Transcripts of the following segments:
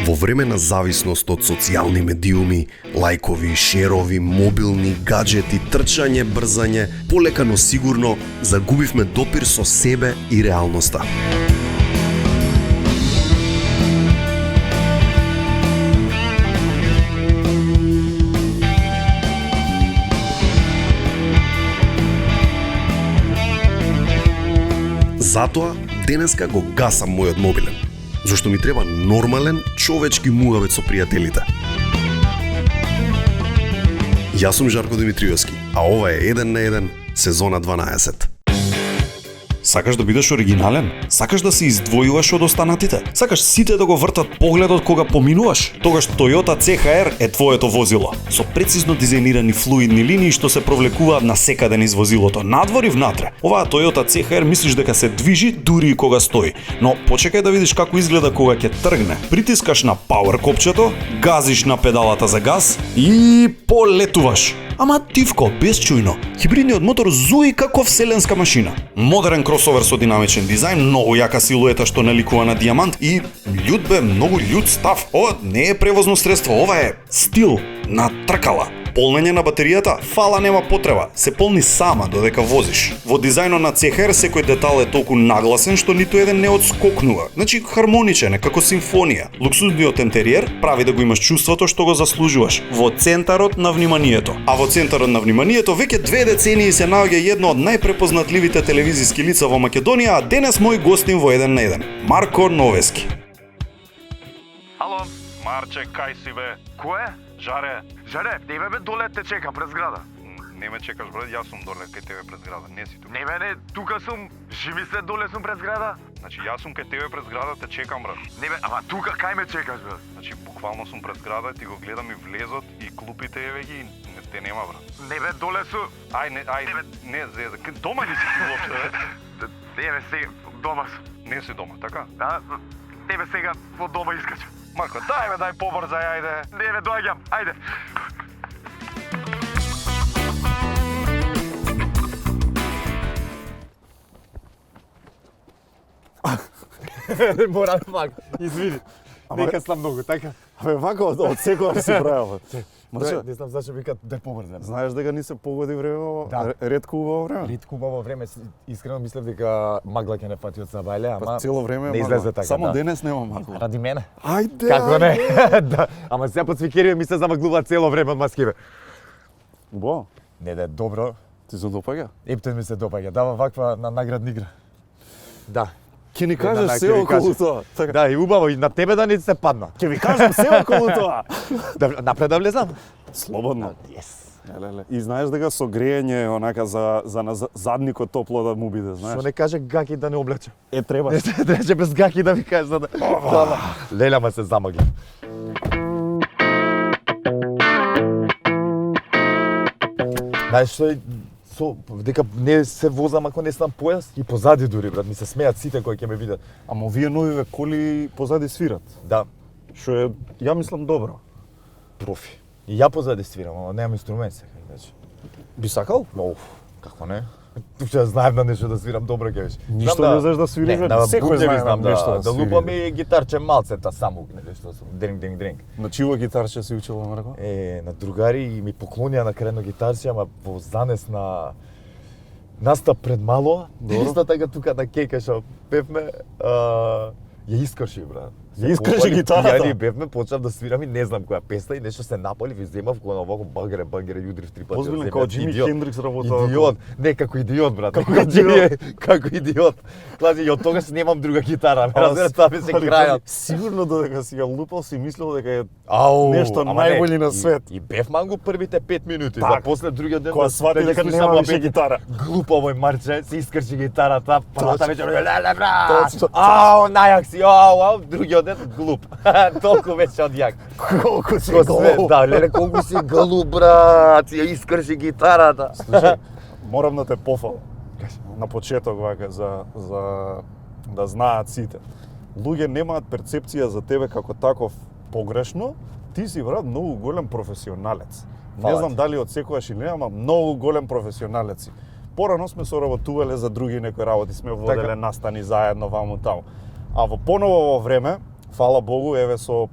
Во време на зависност од социјални медиуми, лајкови, шерови, мобилни, гаджети, трчање, брзање, полека но сигурно загубивме допир со себе и реалноста. Затоа денеска го гасам мојот мобилен, зашто ми треба нормален човечки муавет со пријателите. Јас сум Жарко Димитриевски, а ова е 1 на 1, сезона 12. Сакаш да бидеш оригинален? Сакаш да се издвојуваш од останатите? Сакаш сите да го вртат погледот кога поминуваш? Тогаш Toyota CHR е твоето возило. Со прецизно дизајнирани флуидни линии што се провлекуваат на секаде низ возилото, надвор и внатре. Оваа Toyota CHR мислиш дека се движи дури и кога стои. Но почекај да видиш како изгледа кога ќе тргне. Притискаш на пауер копчето, газиш на педалата за газ и полетуваш. Ама тивко, безчујно. Хибридниот мотор зуи како вселенска машина. Модерен кросовер со динамичен дизајн, многу јака силуета што наликува на дијамант и људ бе, многу људ став. Ова не е превозно средство, ова е стил на тркала. Полнење на батеријата, фала нема потреба, се полни сама додека возиш. Во дизајнот на CHR секој детал е толку нагласен што ниту еден не одскокнува. Значи хармоничен е како симфонија. Луксузниот интериер прави да го имаш чувството што го заслужуваш, во центарот на вниманието. А во центарот на вниманието веќе 2 децении се наоѓа едно од најпрепознатливите телевизиски лица во Македонија, а денес мој гостин во 1 на 1, Марко Новески. Ало, Марче, кај си бе? Кое? Жаре, Жаре, тебе бе доле те чекам пред зграда. не ме чекаш брат, јас сум доле кај тебе пред зграда, не си тука. Не бе, не, тука сум, живи се доле сум пред зграда. Значи јас сум кај тебе пред зграда, те чекам брат. Не бе, ама тука кај ме чекаш бе? Значи буквално сум пред зграда, ти го гледам и влезот и клупите еве ги, те нема брат. Не бе, доле сум. Ај не зеза, дома ли си ти воопшто бе? Не бе, сега, дома сум. Не си дома, така? Да, не бе, сега во дома искачам. Марко, дај бе, дај побрзај, ајде. Не бе, доаѓам, ајде. Морам пак, извини. Нека сам многу, така? Абе, вака од секоја си правил. Маче, не знам зашто викат да побрзам. Знаеш дека ни се погоди време, Да. ретко убаво време? Ритко убаво време, искрено мислев дека магла ќе не фати од Сабајле, ама Цело време не магла. излезе така. Само да. денес нема магла. Ради мене. Ајде, Како не? Да. Ама сега под свикерија ми се замаглува цело време од маскиве. Убаво. Не да е добро. Ти се допаѓа? Ептен ми се допаѓа. Дава ваква на наградна игра. Да. Ќе ни Една кажеш на- се ќе ви околу кажеш. тоа. Така. Да, и убаво и на тебе да не ти се падна. Ќе ви кажам се околу тоа. Да напред да влезам. Слободно. Yes. Еле. И знаеш дека со грејење онака за на задникот топло да му биде, знаеш? Што не каже гаки да не облече. Е, треба. Не требаше без гаки да ми кажеш за да. Леле, ма се замагли. Знаеш што е дека не се возам ако не сам појас и позади дури брат, ми се смеат сите кои ќе ме видат. Ама овие новиве коли позади свират. Да, Што е, ја мислам добро. профи. И ја позади свирам, ама немам инструмент сега иначе. Би сакал? Оф, како не? Тука знаев на нешто да свирам добро ќе веш. Ништо не знаеш да свириш, не, бе? на Секој бубневи знае знам нешто да да свири. лупам и гитарче малцета само, нешто сум дринг. На чиво гитарче си учила, Марко? На другари и ми поклонија на кредно гитарче, ама во занес на настап пред мало, исто така тука на кејка што певме, ја искрши брат. Ја искрши гитарата? Ја ни бевме, почнав да свирам и не знам која песна и нешто се напалив и земав кога овако багере јудрив 3 пати. Озбилно, од како земјата. Џими Идиот. Хендрикс работа. Идиот, не како идиот брат, Како како идиот. како идиот. Клази, и од тогаш немам друга гитара, ме разбираш, тоа ми се крајот. Сигурно додека си ја лупал си мислел дека е Ау, нешто ама најбољи не, на свет. И бев мангу првите 5 минути, Так. за после другиот ден Кога свати дека слушам нема више опет гитара. Глупо овој Марче, се искрчи гитарата, првата Точно. вечер леле брат. Точно. Ау, најак си, ау, другиот ден глуп. Толку беше одјак. Колку си Со све, голуб. да, леле колку си глуп брат, ја искрчи гитарата. Слушај, морам да те пофалам. На почеток вака за да знаат сите. Луѓе немаат перцепција за тебе како таков погрешно. Ти си брат многу голем професионалец. Не Фала знам ти. дали од секојаш или не, ама многу голем професионалец си. Порано сме соработувале за други некои работи, сме воделе Така. настани заедно ваму таму. А во поново во време, фала Богу, еве со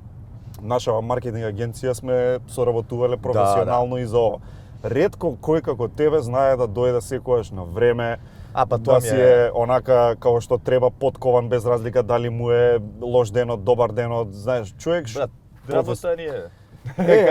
наша маркетинг агенција сме соработувале професионално и за ова. Ретко кој како тебе знае да дојде секогаш на време, Па тоа да ми си е онака како што треба подкован без разлика дали му е лош денот, добар денот, знаеш, човек Брат, работа ни е.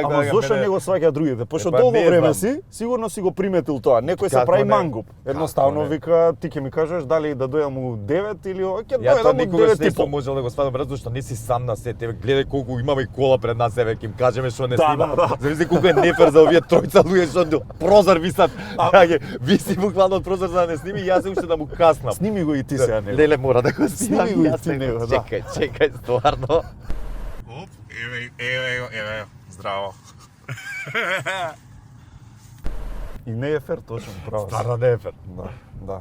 ама да зошто мене- не го сваќа другите? Пошто Па долго не време знам. си, сигурно си го приметил тоа. Некој се Како прави не? мангуп. Едноставно Како не? вика, ти ќе ми кажеш дали да дојдам у 9 или ќе Ја тоа дојдам у никогаш 9 не и сум пол. можел да го сватам, брат, зашто не си сам на сет. Еве гледај колку имаме и кола пред нас, еве ќе им кажеме што не Да, снима. да, да. Зависи колку е нефер за овие тројца луѓе што до прозор висат. Ајде, виси буквално од прозор за да не сними, и јас уште да му каснам. Сними го и ти сега него. Леле мора да го снимам. Сними го и јас ти него. него, да. Чекај, стварно. Оп, еве, здраво. И не е фер, точно, право. си. Стварно нефер. Да.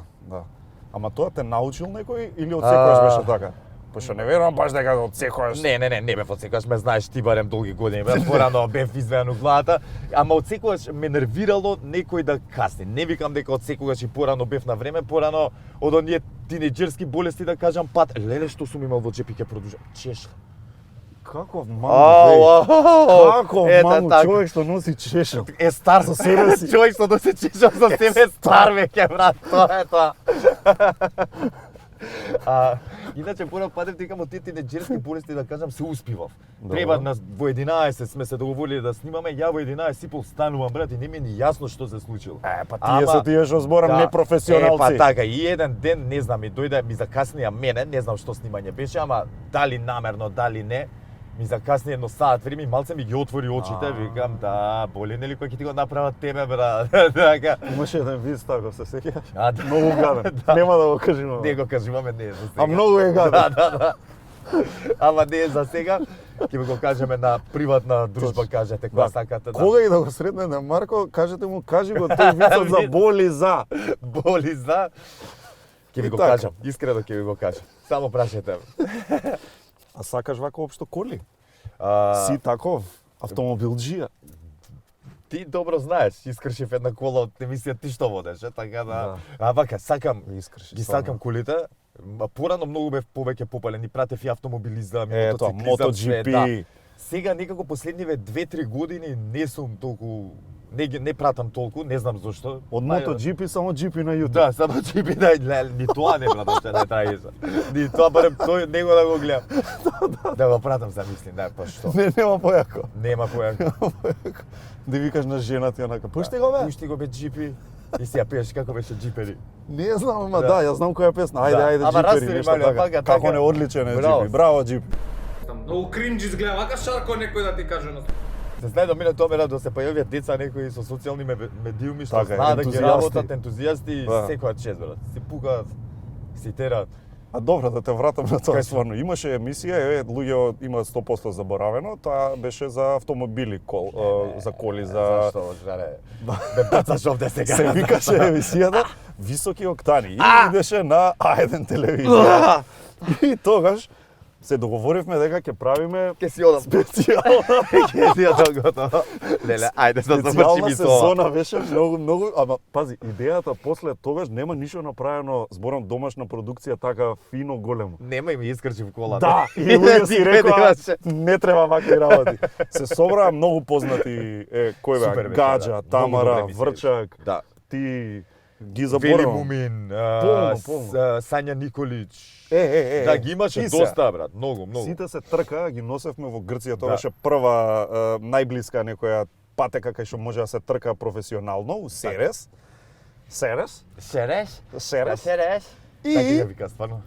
Ама тоа те научил некој или од секојаш беше така? Пошто не верувам баш дека од секојаш. Не бев од секогаш, ме знаеш ти барем долги години, брат, порано бев извеан у главата, ама од секогаш ме нервирало некој да касни. Не викам дека од секогаш и порано бев на време, порано од оние тинеџерски болести да кажам пат, леле што сум имал во джепи ќе продолжам. Чешка. Каков маму, Каков Ета маму, така. човек што носи чешел. Е стар со себе си. Човек што да се чешам за себе е стар веќе, брат, тоа е тоа. Иначе порано падев дека од тие тинеџерски болести да кажам се успивав. Треба во 11 сме се договориле да снимаме, ја во 11:30 станувам, брат, и не ми е ни јасно што се случило. Па тие се тие што зборам непрофесионалци. Па така, и еден ден, не знам, ми дојде, ми закаснија мене, не знам што снимање беше, ама дали намерно, дали не, ми закасни едно саат време и малце ми ги отвори очите, викам, да, боли нели кој ќе ти го направат тебе, брат. Така. Имаше еден виц тако, се сеќаваш? Да. Многу гаден. Нема да го кажеме. Не го кажуваме, не е за сега. А многу е гаден. Да. Ама не е за сега. Ќе го кажеме на приватна дружба, кажете кога сакате да. Кога и да го сретне на Марко, кажете му, кажи го тој вицот за боли за. Боли за. Ќе ви И го така. кажам, искрено ќе ви го кажам. Само прашајте ме. А сакаш вака општо коли? А, Си таков автомобилџија. Ти добро знаеш, искршив една кола од емисија ти што водеш, така да. Да. А вака, сакам, Искрши. ги сакам колите. Порано многу бев повеќе попален и пратев и автомобилизам, и Ето, мотоциклизам, све, MotoGP. да. Сега некако последниве 2-3 години не сум толку не пратам толку, не знам зошто. Од MotoGP само джипи на YouTube. Да, само джипи ни тоа не пратам, што не траеше. Ни тоа барем тој него да го гледам. Да го пратам, замислим, да, па што? Не, нема појако. Нема појако. Да викаш на жена ти онака, пушти го бе. Пушти го бе джипи. И си ја пееш како беше джипери. Не знам, ама Да. да, јас знам која песна. Ајде, Да. ајде, Ама джипери, растри, нешто мале, така. пака, Како така. не одличен е Браво. джипи. Браво, джип. Многу кринџ изгледа, вака шарко некој да ти каже на Се знае до мене тоа ме да се појавиат деца некои со социјални медиуми што Така е, знаат да ги ентузијасти. работат, ентузијасти и Да. секоја чест, брат. Си пукаат, си тераат. А добро, да те вратам на тоа Кај стварно. Имаше емисија, еве, луѓе имаат 100% заборавено, таа беше за автомобили, за коли, за... Зашто, жаре? Ме бацаш овде сега. Се викаше емисијата Високи октани. И идеше на А1 телевизија. И тогаш се договоривме дека ќе правиме Ке си одам. специјална Ке си одам готово. Леле, ајде да заврши специјална ми тоа. сезона беше многу, ама пази, идејата после тогаш нема ништо направено, зборам домашна продукција така фино големо. Нема и ми искрчи в колата. Да, и луѓе си рекоа, немаше. не треба вакви работи. Се собраа многу познати, кој Супер бе, беше, Гаджа, да. Тамара, Многу добре мисли. Врчак, Да. ти ги Вели заборавам. Мумин, Полно. Сања Николич. Е. Да, ги имаше ти се. доста, брат, многу. Сите се трка, ги носевме во Грција, тоа беше прва најблиска некоја патека кај што може да се трка професионално, у Серес. Серес? Шереш? Серес. Шереш? И- Така ја вика стварно.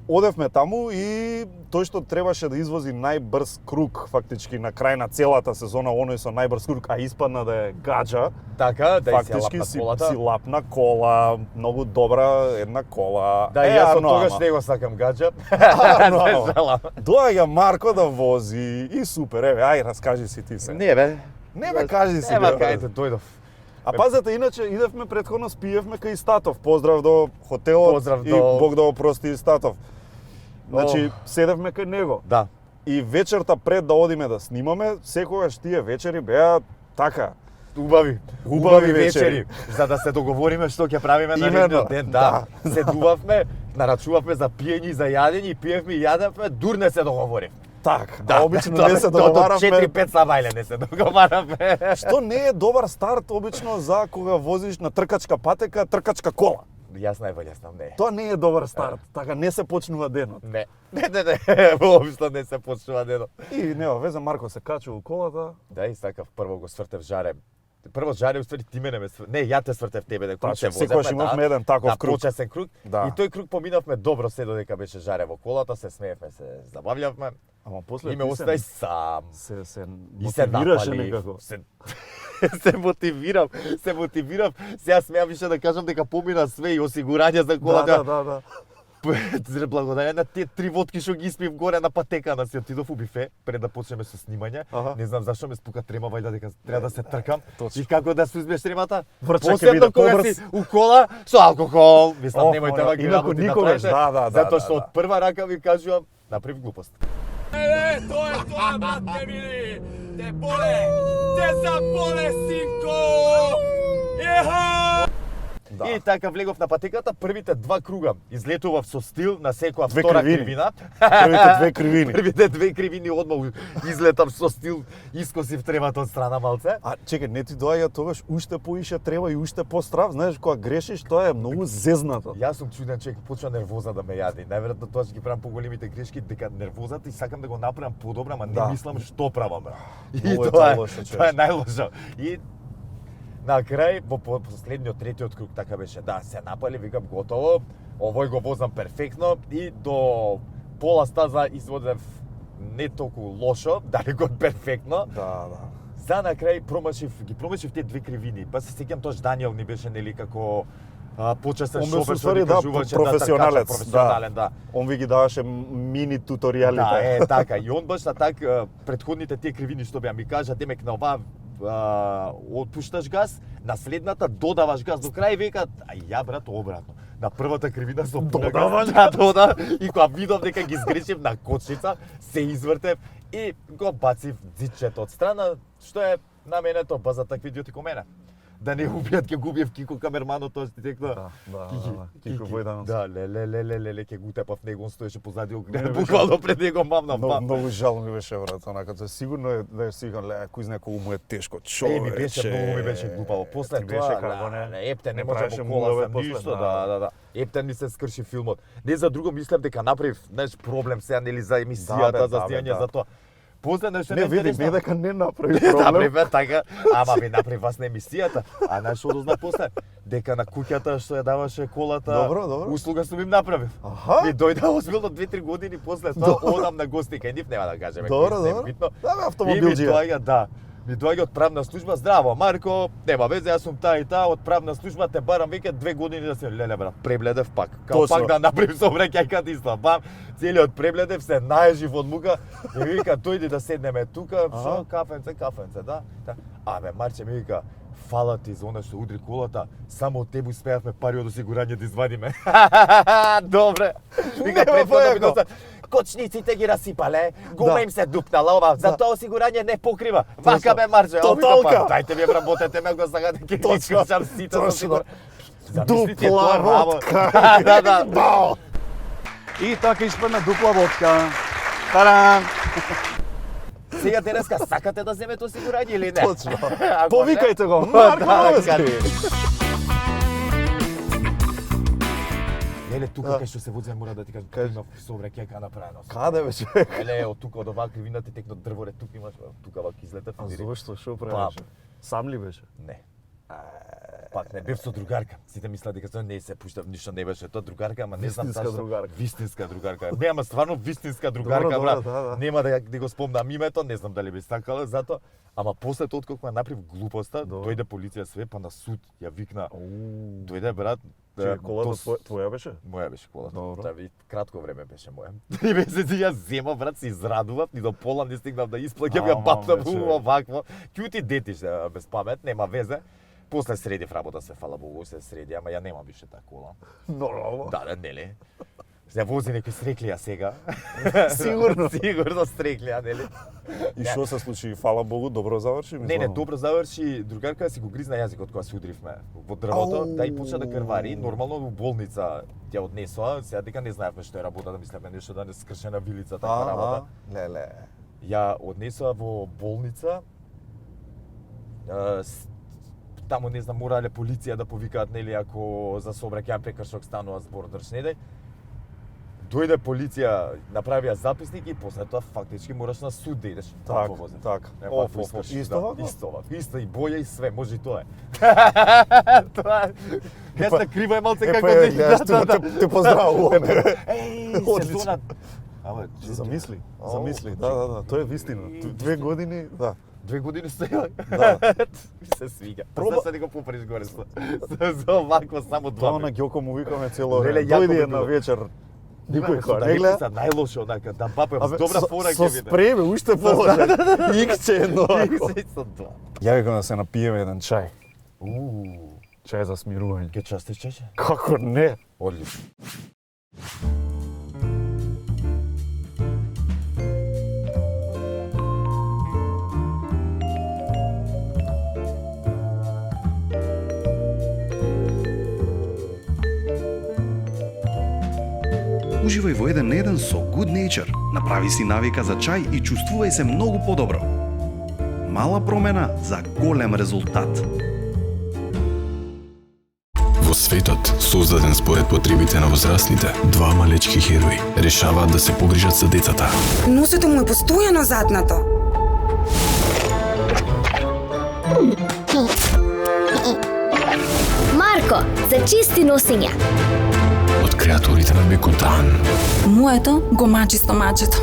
Одевме таму и тој што требаше да извози најбрз круг фактички на крај на целата сезона, оној со најбрз круг, а испадна да е Гаджа, Така, да и си ја фактички лапна си колата. лапна кола, многу добра една кола. Да, и јас од ано, тогаш ама. не го сакам гаджа. Ано, Не ама. жалам. Доаѓа Марко да вози и супер, еве, ај, раскажи си ти се. Не бе. Не ме кажи си. Нема бе. кајте дојдов. А пазете, иначе идевме претходно спиевме кај Статов. Поздрав до хотелот Поздрав и до- Бог да опрости Статов. Значи, седевме кај него. Да. И вечерта пред да одиме да снимаме, секогаш тие вечери беа така. Убави вечери. За да се договориме што ќе правиме на Именно, едниот ден, да. Седувавме, нарачувавме за пиење и за јадење, и пиевме и јадевме, дур не се договорив. Так, а обично не се До договаравме. 4-5 сабајле не се договаравме. Што не е добар старт обично за кога возиш на тркачка патека, тркачка кола. Јас најбоље знам, не. Тоа не е добар старт. Така не се почнува денот. Не, воопшто не се почнува денот. И нема веза, Марко се качи у колата. Да, и сакав прво го свртев жаре. Прво жаре, уствари ти мене ме свртев. Не, ја те свртев тебе, дека Тачно, се секогаш имавме еден таков на круг. почесен круг. Да. И тој круг поминавме добро се додека беше жаре во колата, се смеевме, се забавljавме. Ама после И ме ти остави сам. се И се мотивираше напали. некако. Се мотивирав. Сега смеам више да кажам дека помина све и осигурање за колата. Да. Благодарение на тие 3 водки што ги испив горе на патека, си отидов у бифе пред да почнеме со снимање. Аха. Не знам зашто ме спука трема, вајда дека треба да се тркам. Точно. И како да сузмеш тремата? Врчак ќе Посебно биде кога побрз. си у кола со алкохол. Мислам, немојте моля, ваки инаку работи да никогаш, правите. да, Затоа што да. од прва рака ви кажувам, направив глупост. To je to, brate mili! Te bole! Te zabole, sinko! Jeha! Да. И така влегов на патеката, првите 2 круга излетував со стил на секоја Две втора кривини. кривина. Првите 2 кривини. Првите 2 кривини одма излетав со стил, искосив тревата од страна малце. А чекај, не ти доаѓа тогаш уште поише треба и уште пострав, знаеш кога грешиш, тоа е многу зезнато. Јас сум чуден човек, почва нервоза да ме јади. Најверојатно тоа ќе ги правам поголемите грешки, дека нервозата и сакам да го направам подобро, ама не Да. мислам што правам. Бе. И Многу е тоа е, лошо, тоа е човече. најлошо. И на крај, во последниот третиот круг така беше, да, се напали, викам готово, овој го возам перфектно и до пола стаза изводев не толку лошо, далеку од перфектно. Да. За на крај ги промашив тие 2 кривини. Па се сеќам тоаш Даниел ни беше нели како почесен Он беше шофер што уствари, ни да, кажуваше професионалец, професионален, да. Он ви ги даваше мини туторијалите. Да, е така. И он баш на претходните тие кривини што беа ми кажа, демек на оваа отпушташ газ, на следната додаваш газ до крај, века, а ја брат обратно. На првата кривина со Додаваш дода и кога видов дека ги сгрешив на кочница, се извртев и го бацив дзичето од страна, што е на мене тоа па за такви идиоти ко мене. Да не убијат ке губиев Кико камерманот, тоа ти текна. Да, Кико Војданов. Да, леле, ке го тепав него, он стоеше позади, Не, буквално пред него мамна. Многу жал ми беше брат, онака, тоа сигурно е да си кон ле, кој знае колку му е тешко, човече. Ми беше многу ми беше глупаво. После Ти беше тоа, како не Ептен не не може правеше во кола муаве за после, ништо, да. да. Ептен ми се скрши филмот. Не за друго мислев дека направив, знаеш, проблем сега нели за емисијата, бе, за да, бе, стијање да. за тоа. После нешто Не види, не дека не направи проблем. проблем. Направив така, ама ви направив вас на емисијата. А знаеш што дозна после? Дека на куќата што ја даваше колата, Добро. услуга сум им направив. Аха. Ми дојде озбилно 2-3 години после тоа одам на гости кај нив, нема да кажеме. Добро, кои се, добро. битно. Да, бе, И ми автомобилџија. доаѓа, да. Ми доаѓа од правна служба, здраво, Марко, нема везе, јас сум таа и таа, од правна служба те барам веќе 2 години да се леле брат, пребледев пак. Као Точно. пак да направим сообраќајката исто. Бам, целиот пребледев се наежив од мука и ми вика дојди да седнеме тука, што кафенце, да. Абе Марче ми вика фала ти за она што удри колата, само од тебе успеавме пари од осигурање да извадиме. Добре. Вика Нема претходно ми појако. доста кочниците ги расипале, гума им се дупнала, ова, затоа осигурање не покрива. Вака бе Марче, Тоталка. Дајте ми вработете ме го сакате ќе Точно, искачам сите со точно. сигур. Дупла водка. Да. Бао. И така испадна дупла водка. Тарам. Сега денеска сакате да земете осигурање или не? Точно. Ако не- Повикајте го. Да, Марко така. Новески. Еле тука кај што се возиме мора да ти кажам, Кажи. имав сообраќајка направено. Каде беше? Еле од тука од оваа кривината текно дрворе, тука имаш, тука вак излетав. А директно. зошто шо Па, правеше? Сам ли беше? Не. Пак не бев со другарка. Сите мислеа дека тоа не се пуштав, ништо не беше тоа другарка, ама не знам Вистинска другарка. Вистинска другарка. Не, ама стварно вистинска другарка, Добро, брат. да. Нема да го спомнам името, не знам дали би сакала затоа. Ама после тоа откако ја направив глупоста, Добро. дојде полиција све, па на суд ја викна. Дојде брат. Че колата то- твоја беше? Моја беше колата. Добро. Тоа ви кратко време беше моја. 3 месеци ја зема брат, се израдував, ни до пола не стигнав да исплаќам, ја Ама, бапнав вече. овакво. Кјути детиш без памет, нема везе. После средив работа се, фала Богу, се среди, ама ја немам више таа кола. Нормално. Да, нели? Се вози некој стреклија сега. Сигурно. Сигурно стреклија, нели? И што се случи? Фала Богу, добро заврши? Не, добро заврши. Другарка си го гризна јазикот кога се удривме во дрвото, да и почна да крвари. Нормално во болница ја однесоа, сега дека не знаевме што е работа, да мислевме нешто да не скршена вилица така работа. Леле. Ја однесоа во болница. Таму не знам морале полиција да повикаат нели ако за сообраќајен прекршок станува збор држнеде. Дојде полиција, направија записник и после тоа фактички мораш на суд да идеш. Так, Во воза. так. Исто вако? Исто вако. Иста и боја и све, може и тоа е. Тоа Геста крива е малце како Те поздравувам. Еј, сезонат. Абе, Замисли. Да, тоа е вистина. 2 години, да. 2 години стоја. Да. Се свиѓа. Проба- Се да го поприш горе за овако само Тоа 2. на Ѓоко му викаме цело Леле, време. јако Дојди би една било. вечер. Никој Со кој не гледа. са најлошо онака, да бапе Абе, добра фора со ќе биде. спреме, уште положи. Икче едно вако. Се со тоа. Ја викам да се напиеме еден чај. Чај за смирување. Ке частиш чајче? Како не? Одлично. Уживај во 1 на 1 со Good Nature. Направи си навика за чај и чувствувај се многу подобро. Мала промена за голем резултат. Во светот, создаден според потребите на возрастните, два малечки херои решаваат да се погрижат за децата. Носето му е постојано затнато. Марко, за чисти носења. Од креаторите на Бекутан. Моето го мачи стомачето.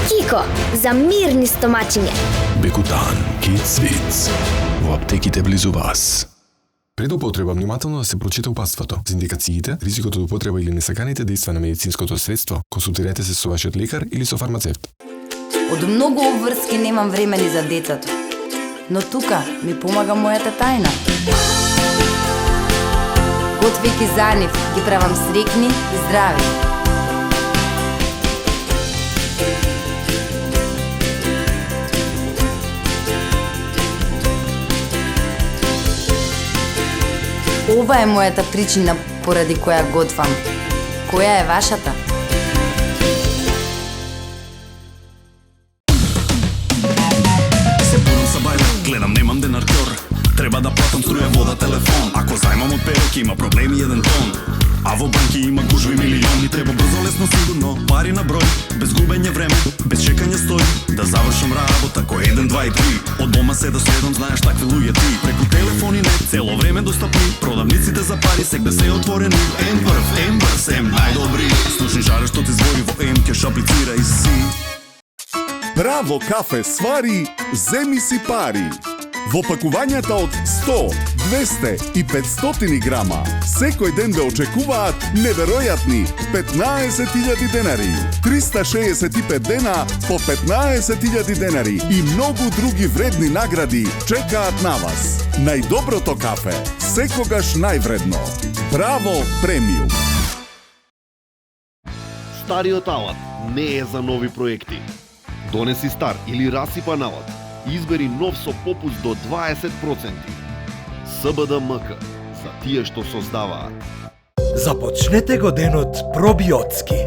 Кико, за мирни стомачиња. Бекутан, Kids Wits. Во аптеките близу вас. Пред употреба внимателно да се прочита упатството. За индикациите, ризикот од употреба или несаканите дејства на медицинското средство, консултирайте се со вашиот лекар или со фармацевт. Од многу обврски немам време ни за децата. Но тука ми помага мојата тајна. Готвејќи за нив, ги правам срекни и здрави. Ова е мојата причина поради која готвам. Која е вашата? Се бурам са бајле, гледам немам денаркор. Треба да платам струја, вода, телефон. Ако зајмам од перок има проблеми еден тон. А во банки има гужви милиони. Треба брзо, лесно, сигурно, пари на број. Без губење време, без чекање стои. Да завршам работа кој 1, 2 и 3. Од дома се до 7 знаеш такви луѓе ти. Преку телефони не, цело време достапни. Продавниците за пари сегде се отворени. М прв, М брз, М најдобри. Слушни жаре што ти збори во М кеш аплицира и си. Браво кафе свари, земи си пари. Во пакувањата од 100, 200 и 500 грама, секој ден ве очекуваат неверојатни 15.000 денари, 365 дена по 15.000 денари и многу други вредни награди чекаат на вас. Најдоброто кафе, секогаш највредно. Браво премиум. Стариот алат не е за нови проекти. Донеси стар или расипан алат. Избери нов со попуст до 20%. СБДМК, за тие што создаваат. Започнете го денот пробиотски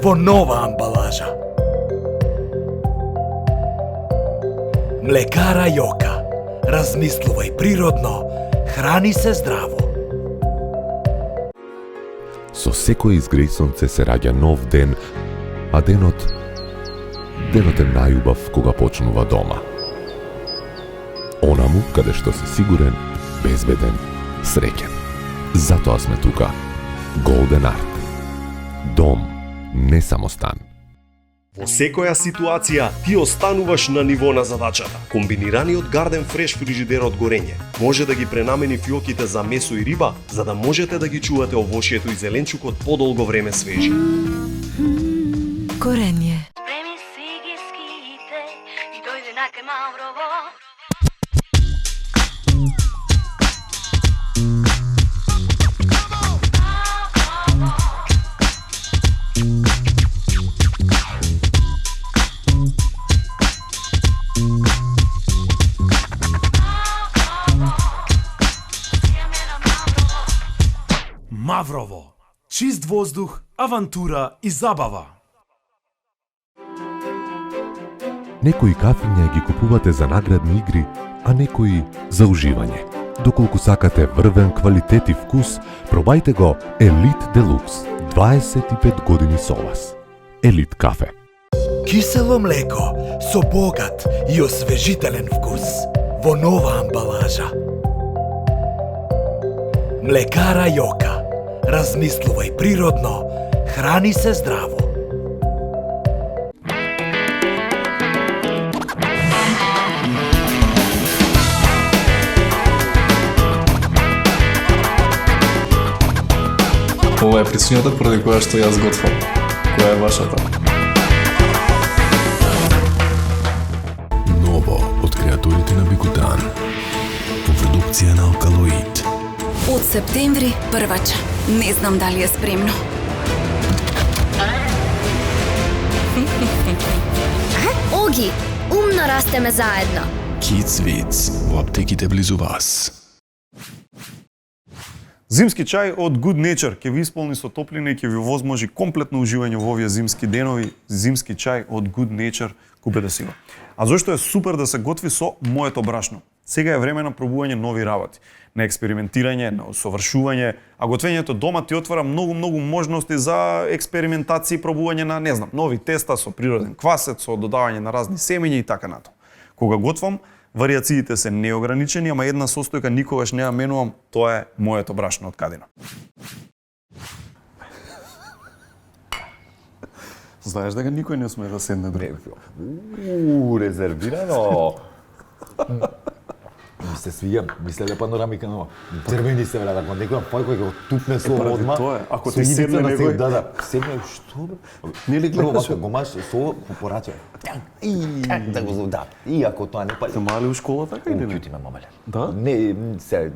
во нова амбалажа. Млекара Јока. Размислувај природно, храни се здраво. Со секој изгреј сонце се раѓа нов ден, а денот е најубав кога почнува дома. Онаму каде што си сигурен, безбеден, среќен. Затоа сме тука. Golden Art. Дом, не само стан. Во секоја ситуација ти остануваш на ниво на задачата. Комбинираниот Garden Fresh фрижидер од горење може да ги пренамени фиоките за месо и риба, за да можете да ги чувате овошјето и зеленчукот подолго време свежи. Горење. Спреми си ги ските и дојде на кај Маврово. Маврово. Чист воздух, авантура и забава. Некои кафиња ги купувате за наградни игри, а некои за уживање. Доколку сакате врвен квалитет и вкус, пробајте го Елит Делукс. 25 години со вас. Елит кафе. Кисело млеко со богат и освежителен вкус во нова амбалажа. Млекара Јока. Размислувај природно, храни се здраво. Ова е причината поради која што јас готвам. Која е вашата? Ново од креаторите на Бикутан. По продукција на Алкалоид. Од септември првача. Не знам дали е спремно. Оги, умно растеме заедно. Kids Vids во аптеките близу вас. Зимски чај од Good Nature ќе ви исполни со топлина и ќе ви возможи комплетно уживање во овие зимски денови. Зимски чај од Good Nature, купете си го. А зошто е супер да се готви со моето брашно? Сега е време на пробување нови работи, на експериментирање, на усовршување, а готвењето дома ти отвара многу можности за експериментација и пробување на, не знам, нови теста со природен квасец, со додавање на разни семења и така натаму. Кога готвам, вариациите се неограничени, ама една состојка никогаш не ја менувам, тоа е моето брашно од Кадина. Знаеш дека никој не сме да седне друг. Резервирано. Ми се свија, мисле да панорамика нова. Црвени се брат, ако некој пој кој го тупне со одма. Тоа е, ако ти седне некој. Да, седне што бе? Не ли гледаш? Го маш со порача. Да го да. И ако тоа не пали. Те мали у школа така или не? Ме мамале. Да? Не, се.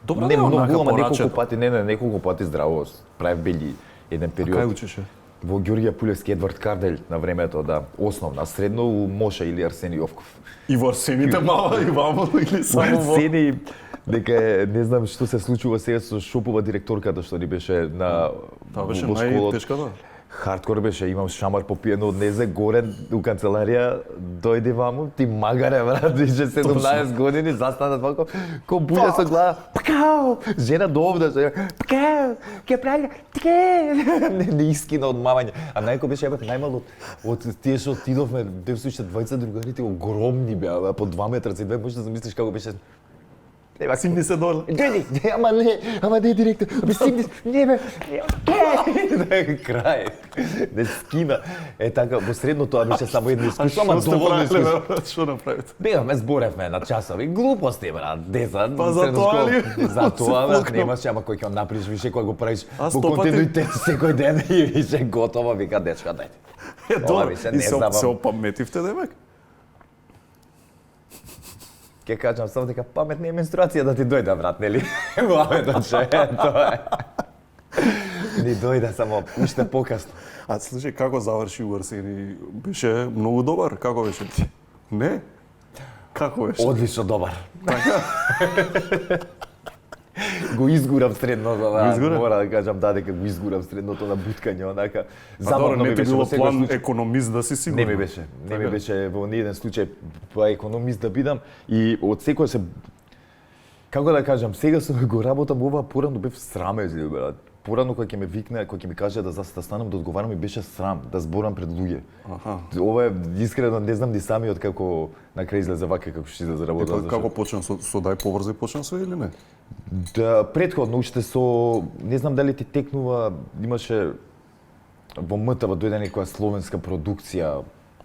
Добра, не да, многу, онака ама неколку порачето. пати, неколку пати здраво правев бели еден период. А кај учеше? Во Ѓорѓе Пулевски, Едвард Кардель на времето, да, основна, средно у Моша или Арсени Јовков. И во Арсените мала и вамо или само во Арсени, дека не знам што се случува сега со шопова директорката што ни беше на Таа беше во школот. најтешката. Хардкор беше, имам шамар попиено од незе горе у канцеларија, дојде ваму, ти магаре брат, више 17 години, застана вако, ко буља со глава, пкао, жена довда, пкао, ке прави, не искина од мамање. А најко беше ебе најмал од тие што отидовме, бев со уште двајца другарите, огромни беа, по 2 метра и 2, можеш да замислиш како беше. Ева, Симни се доле. Дојди, ама не директор, Симни, не бе, крај. Не скина. Е така, во средно тоа беше само едно искуство, ама доволно искуство. Што направите? Бегавме, зборевме на часови, глупости, брат, деца. Па за тоа ли? За тоа, брат, немаше, ама кој ќе направиш више, кој го правиш А, во 100 пати? континуитет секој ден и више готово, вика дечка, дајте. Ова више И не се забавно. опаметивте демек? Ке кажам само дека памет не е менструација да ти дојде, брат, нели? Мамето че, тоа е. Ни дојде само уште покасно. А слушај, како заврши у Арсени? Беше многу добар, како беше? Не? Како беше? Одлично добар. Го изгурав средното, да, изгура? мора да кажам дека го изгурав средното на буткање, онака. А добро, не ти било во секој план случај. економист да си сигурно? Не ми беше во ниеден случај па економист да бидам и од секој се како да кажам, сега со го работам ова, порано бев срамежлив, брат. Порано кога ќе ме викне, кога ќе ми каже да станам да одговарам, ми беше срам да зборам пред луѓе. Аха. Ова е искрено не знам ни самиот како на крај излезе вака како што излезе работа. Како почна со дај поврзи почна со или не? Да, претходно уште со не знам дали ти текнува, имаше во МТВ дојде некоја словенска продукција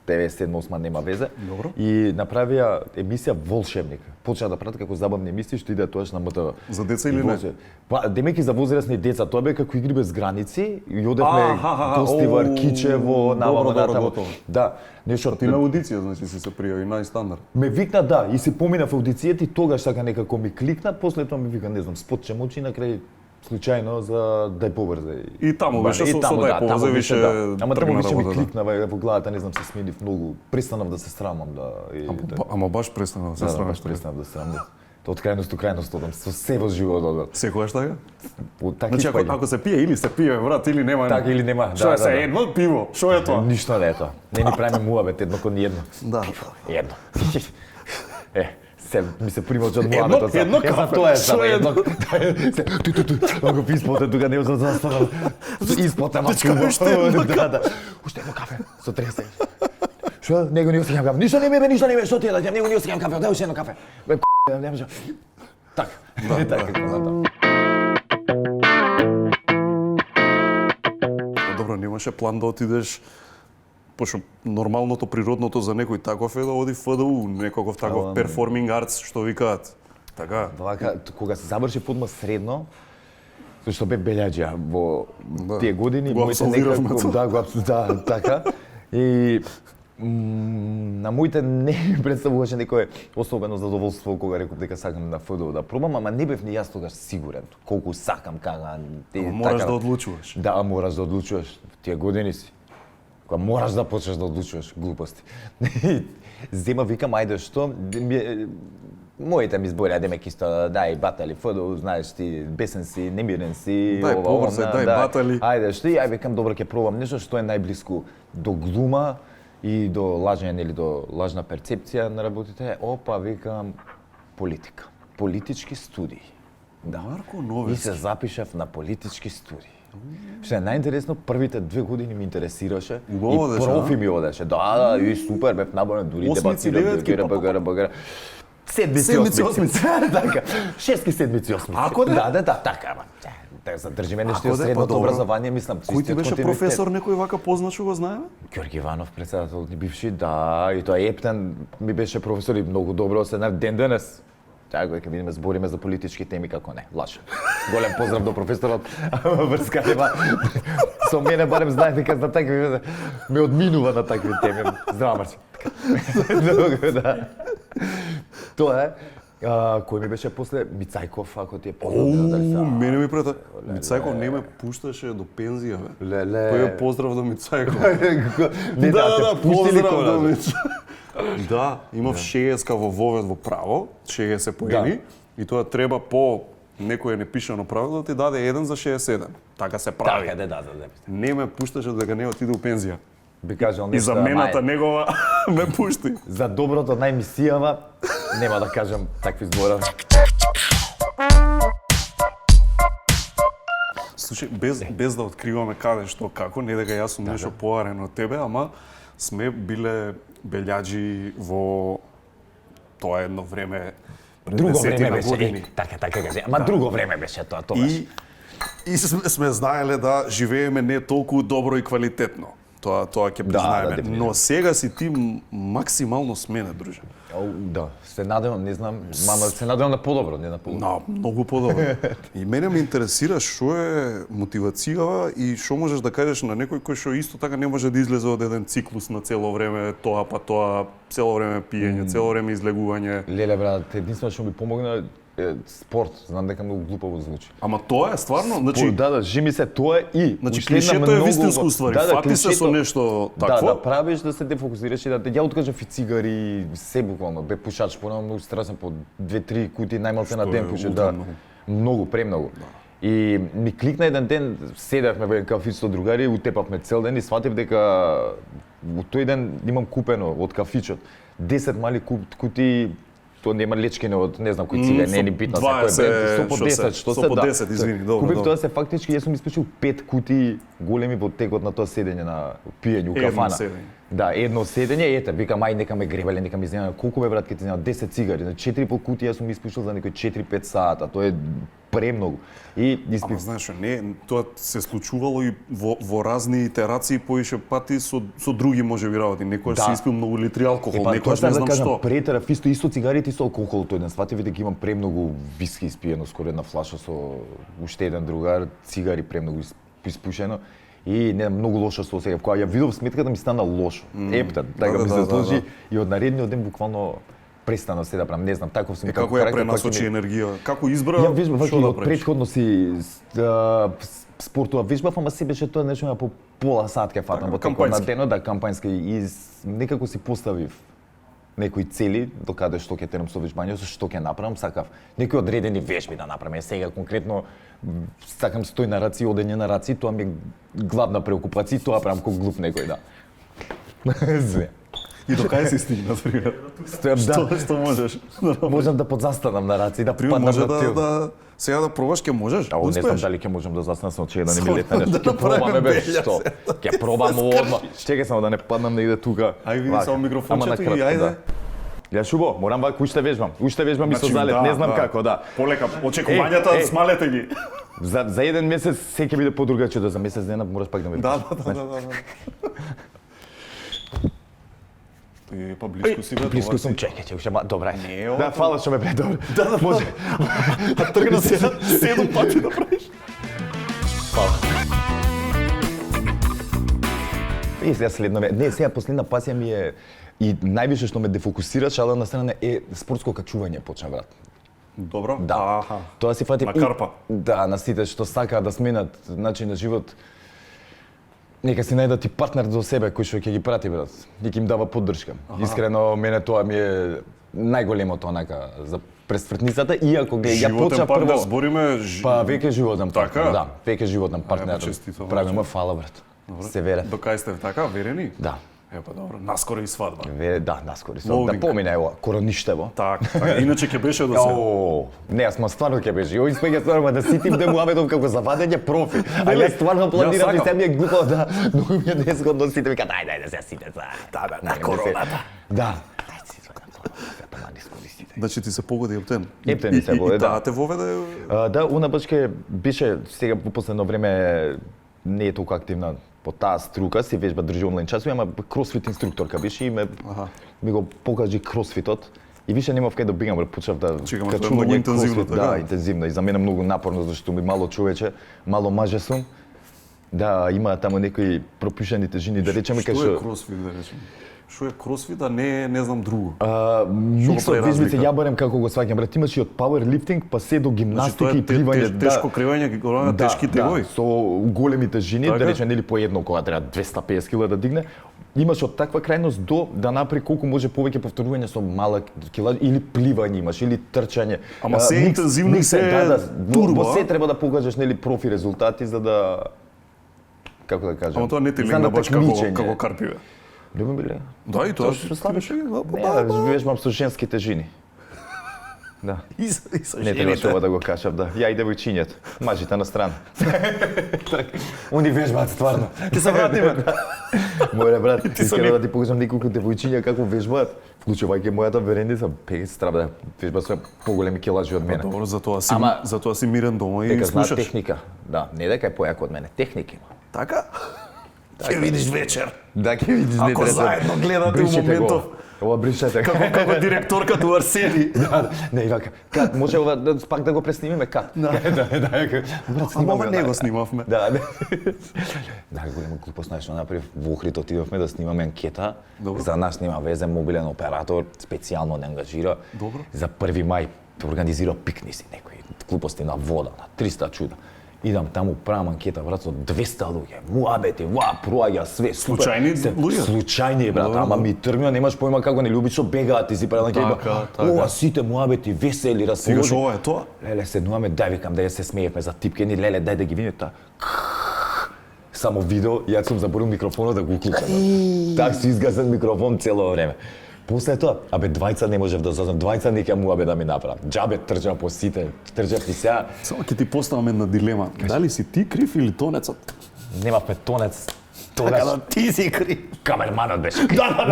97-8 нема везе. Добро. И направија емисија Волшебник. Почна да прати како забавни емисии што иде тоаш на МТВ. За деца или не? Па, демеки за возрастни деца, тоа бе како игри без граници и одевме гости во Аркичево, навамо натаму. Да, нешто Ти на аудиција, значи си се пријави најстандард. ме викна да и се поминав аудицијата и тогаш така некако ми кликна, после тоа ми вика не знам, спот че мочи на крај случајно за дај побрзе. И таму беше со дај побрзе више. Ама таму више ми работа, да. кликна во главата, не знам, се сменив многу. Престанав да се срамам да Ама баш престанав да се срамаш. Престанав да се срамам. од крајност до крајност одам, со се во животот одам. Секогаш така? Така Значи, ако се пие или се пие, брат, или нема. Така или нема. Што е се едно пиво? Што е тоа? Ништо не е тоа. Не ни правиме муабет едно кон едно. Да. Едно. Се ми се примочи од муабетот. Едно кафе. Тоа е Што само е едно. Ако писпоте тука не за застава. Испоте ма куба. Да. Уште едно кафе со тресе. Што? Него не осеќам кафе. Ништо не ме, што ти е да ќе него не осеќам кафе. Дај уште едно кафе. Бе, не може. Така. Така. Добро, немаше план да отидеш, пошто нормалното, природното за некој таков е да оди ФДУ, некаков таков перформинг артс, што викаат. Така. Вака, кога се заврши подма средно, зашто бе белјаџија во тие години, го абсолвиравме да, така. И на моите не ми представуваше некое особено задоволство кога реков дека сакам на ФДУ да пробам, ама не бев ни јас тогаш сигурен колку сакам кога мораш да одлучуваш. Да, мораш да одлучуваш. Тие години си. Кога мораш да почнеш да одлучуваш глупости. Зема викам ајде што моите ми зборија демек исто дај батали ФДУ, знаеш ти, бесен си, немирен си, дај побрзај, дај батали. Ајде што и ај викам добро ќе пробам нешто што е најблиску до глума и до лажење или до лажна перцепција на работите. Опа, викам политика, политички студии. Да. Марко Новески. И се запишав на политички студии. Што е најинтересно, првите 2 години ми интересираше и профи ми одеше. Да, и супер, бев набавен, дури дебатирам, БГР. Седмици, осмици. Така, 6 седмици, осмици. Ако да, така, ама. За држиме нешто од средното образование, мислам. Кој ти беше професор некој вака познат што го знаеме? Ѓорги Иванов, председател ни бивши, да, и тоа Ептен ми беше професор и многу добро се на ден денес. Така, кога видиме збориме за политички теми, како не, лаше. Голем поздрав до професорот, врска нема. Со мене барем знае дека за такви ме одминува на такви теми. Здраво, Марци. Да. Тоа е. Кој ми беше после Мицајков, ако ти е познат, дали се? Мене ми прета. Мицајков не ме пушташе до пензија, бе. Леле. Кој е поздрав до Мицајков? Да, поздрав до Мицајков. Да, имав шееска во вовед во право, 60 поени, и тоа треба по некое непишано правило да ти даде 1 за 67. Така се прави. Така, да. Не ме пушташе дека не отиде у пензија. Би кажал и замената негова ме пушти. За доброто најмисијава, нема да кажам такви зборови. Слушај, без да откриваме каде, што, како, не дека јас сум нешто поарен од тебе, ама сме биле белјаџи во тоа едно време пред друго време беше, години. Така, ама друго време беше тоа тогаш. И сме знаеле да живееме не толку добро и квалитетно. Тоа ќе признаеме. Но сега си ти максимално смене, друже. Да, се надевам, не знам, мама се надевам на подобро, не на подобро. На многу подобро. И мене ме интересира што е мотивацијава и што можеш да кажеш на некој кој што исто така не може да излезе од еден циклус на цело време тоа па тоа, цело време пиење, цело време излегување. Леле брат, единствено што ми помогна спорт, знам дека многу глупаво звучи. Ама тоа е стварно, значи да, жими се тоа и значи клишето е вистинско ствари, фати се со нешто такво. Да, правиш да се дефокусираш и да ја откажав и цигари, се буквално, бе пушач, понам многу страсен по 2-3 кутии најмалку на ден пуше, да. Многу, премногу. И ми кликна еден ден, седевме во еден кафич со другари, утепавме цел ден и сватив дека во тој ден имам купено од кафичот 10 мали кутии. Тоа нема лечкине од не знам кој цигари, не е ни битно, секој по 10, што се да. 10, извини, добро. Купив тоа се фактички, јас сум испишил 5 кутии големи во текот на тоа седење на пиење у кафана. Да, едно седење, ете, викам ај нека ме гребале, нека ми земе колку бе брат ќе ти земе 10 цигари, на 4,5 кутии јас сум испишил за некои 4-5 сата. Тоа е премногу. И Ама знаеш, не, тоа се случувало и во разни итерации поише пати со други можеби работи. Некојаш си испил многу литри алкохол, некојаш не знам што. Претерав исто цигарите и со алкохол тој ден. Сватив дека имам премногу виски испиено, скоро една флаша со уште еден другар, цигари премногу испушено. И не многу лошо се осеќав. Кога ја видов сметката ми стана лошо. Ептен, така ми се случи и од наредниот ден буквално престана се да правам, не знам, таков сум како ја пренасочи енергија? Како избра? Ја вежбав, што да правиш? Претходно си спортува вежбав, ама се беше тоа нешто по пола сат ке фатам во текот на денот, да, кампањска и некако си поставив некои цели до каде што ќе терам со вежбањето, што ќе направам, сакав некои одредени вежби да направам. Сега конкретно сакам стој на раци, одење на раци, тоа ми е главна преокупација, тоа правам како глуп некој, да. И до кај си стигна, пример? Што можеш? Можам да подзастанам на раци, да паднам може на тил. Сега да пробаш, ќе можеш? Не знам дали ќе можам да застанам со че да не ми летне нешто. Ќе пробаме бе, што? Ќе пробам одма. Чекај само да не паднам негде тука. Ај види само микрофончето и ајде. Ја шубо, морам вака уште вежбам. Уште вежбам и со залет, не знам како, да. Полека, очекувањата смалете ги. За еден месец се ќе биде подругаче, за месец дена мораш пак да ме Да. Па близко си бе. Близко сум, чекај, уште добра. Да, фала што ме бре, добро. Да, може. Тргна се 7 пати да правиш. Фала. И сега следно не, сега последна пасија ми е и највише што ме дефокусира, шала на страна е спортско качување почна брат. Добро? Да. Тоа си фатим на карпа. Да, на сите што сакаат да сменат начин на живот. Нека си најдат и партнер до себе кој што ќе ги прати брат и ќе им дава поддршка. Искрено мене тоа ми е најголемото онака за пресвртницата, иако ја почна прво. Збориме Па веќе животен партнер, така? да, веќе животен партнер. Правиме фала брат. Се вере. До кај сте така, верени? Да. Па добро, наскоро и свадба. Да, наскоро и свадба. Да помине ево, короништево. Така, иначе ќе беше до се. Не, јас стварно ќе беше. Овој спеќе стварно да ситим демуаветов како за вадење профи. А јас стварно планирам и се ми е глупо да многу ми е незгодно сите викаат ајде се сите за. Да, на короната. Да. Значи ти се погоди Ептен? Ептен ми се погоди, да. Да, те воведе? Да, Уна Бачке беше сега по последно време не е толку активна по таа струка, се вежба држи онлайн часови, ама кросфит инструкторка беше и ми го покажи кросфитот. И више немав кај да бегам, почнав да качувам интензивно, така? Да, интензивно и за мене многу напорно зашто ми мало човече, мало маже сум. Да, има таму некои пропишаните жени да речеме кај што е кросфит да речеме? Што е кросфит, а не знам друго? Микс од вежбите, ја барем како го сваќам, брат, имаш и од пауерлифтинг, па се до гимнастика и пливање. Тешко кривање, тешки тегови? Да, со големите жени, да речеме, нели по едно кога треба 250 кила да дигне, имаш од таква крајност до да направи колку може повеќе повторување со мала килаж или пливање имаш или трчање. Ама се интензивно се турбо. Во се треба да покажеш нели профи резултати за да како да кажам. Ама тоа не ти легна баш како Карпиве. Любим биле? Да, и тоа што слабеше. Не, вежбам со женските жени. Да. И со не требаше ова да го кажам, да. Ја и девојчињата, мажите на страна. Они вежбаат стварно. Ќе се вратиме. Моје брат, искрено да ти покажам неколку девојчиња како вежбаат, вклучувајќи мојата верендица, пегец треба да вежба со поголеми килажи од мене. Добро, затоа си мирен дома и слушаш. Дека техника. Да, не дека е појако од мене, техника има. Така? Ќе видиш вечер. Да, ќе видиш вечер. Ако заедно гледате у моментов. Ова бришете. Како директорката у Арсени. Не, и вака. Кат, може ова пак да го преснимиме кат. Да. Ама ова не го снимавме. Да. Да, голема глупост најшто направив. Во Охрид отидовме да снимаме анкета. За нас нема везе, мобилен оператор специјално не ангажира. Добро. За 1 мај организира пикници некои глупости на вода, на 300 чуда. Идам таму, правам анкета, брат, со 200 луѓе. Муабети, проаѓа све. Случајни луѓе? Случајни, брат, ама ми трмија, немаш појма како не луби што бегаат и си правам анкета. Ова сите муабети, весели, расположени. Сигаш ова е тоа? Леле, седнуваме, дај викам, да ја се смеевме за типкени, леле, дај да ги видите. Само видео, јас сум заборил микрофонот да го уклучам. Так си изгасен микрофон цело време. После тоа, двајца не можев да зазнам, двајца нека муабе да ми направат. Џабе трчам по сите, трчав и сега. Само ќе ти поставам една дилема. Дали си ти крив или тонецот? Немавме тонец. Така да ти си крив. Камерманот беше. Да.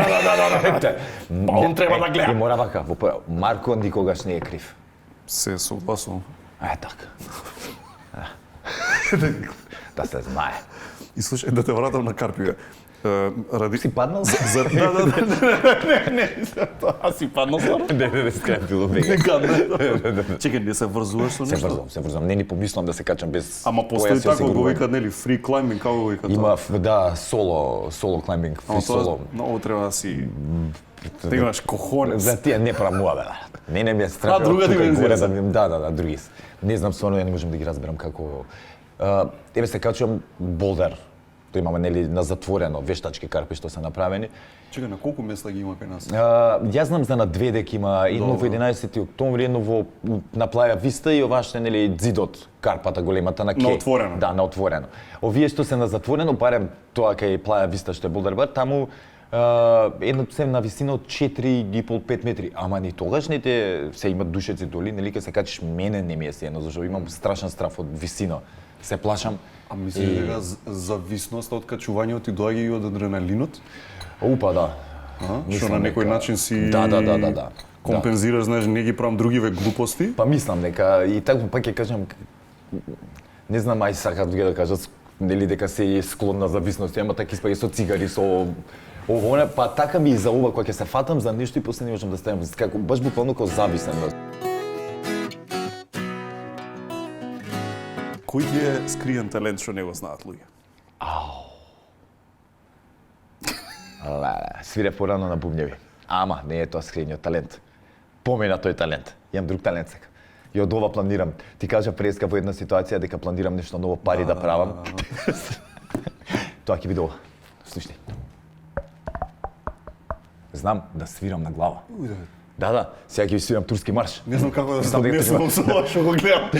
Он треба да гледа. И мора вака, Марко никогаш не е крив. Се согласувам. Така. Да се знае. И слушај, да те вратам на Карпиве. Ради... Си паднал? Не, аз си паднал стварно? Не, скрепило бега. Чекай, не се врзуваш со нешто? Се врзувам. Не ни помислам да се качам без... Ама постои тако го викат, нели, free climbing, како го викат? Има, да, соло climbing, free solo. Много треба да си... Да имаш кохонец. За тие не правмува, бе. Не ми е страх. Друга димenzија. Да, други. Не знам, стварно, ја не можам да ги разберам како... Еве се качувам болдер. што имаме нели на затворено вештачки карпи што се направени. Чекај, на колку места ги има кај нас? Јас знам за на две дека има едно во 11 октомври, едно на Плаја Виста и ова што е нели ѕидот, карпата големата на Ке. На отворено. Да, на отворено. Овие што се на затворено, барем тоа кај Плаја Виста што е Болдарбар, таму едно се на висина од 4,5-5 метри. Ама ни тогаш ните се имат душеци доли, нели ке се качиш, мене не ми е сеено, зашто имам страшен страф од висина. Се плашам. А мислиш дека зависноста од качувањето ти доаѓа и од адреналинот? Упа, да. Што на некој начин си Да. компензираш, знаеш, не ги правам другиве глупости? Па мислам дека и така пак ќе кажам, не знам, ај сакат да кажат нели дека се е склонна зависност, ама така испаѓа со цигари, со ово, па така ми и за ова кога ќе се фатам за нешто и после не можам да ставам, како баш буквално како зависен. Кој ти е скриен талент што не го знаат луѓе? Свире порано на бубњеви. Ама не е тоа скриениот талент. Помина тој талент. Имам друг талент сега. И од ова планирам. Ти кажа преска во една ситуација дека планирам нешто ново пари да правам. Тоа ќе биде ова. Слушај. Знам да свирам на глава. Да, сега ќе ви свирам турски марш. Не знам како да се однесувам со ова што го гледам.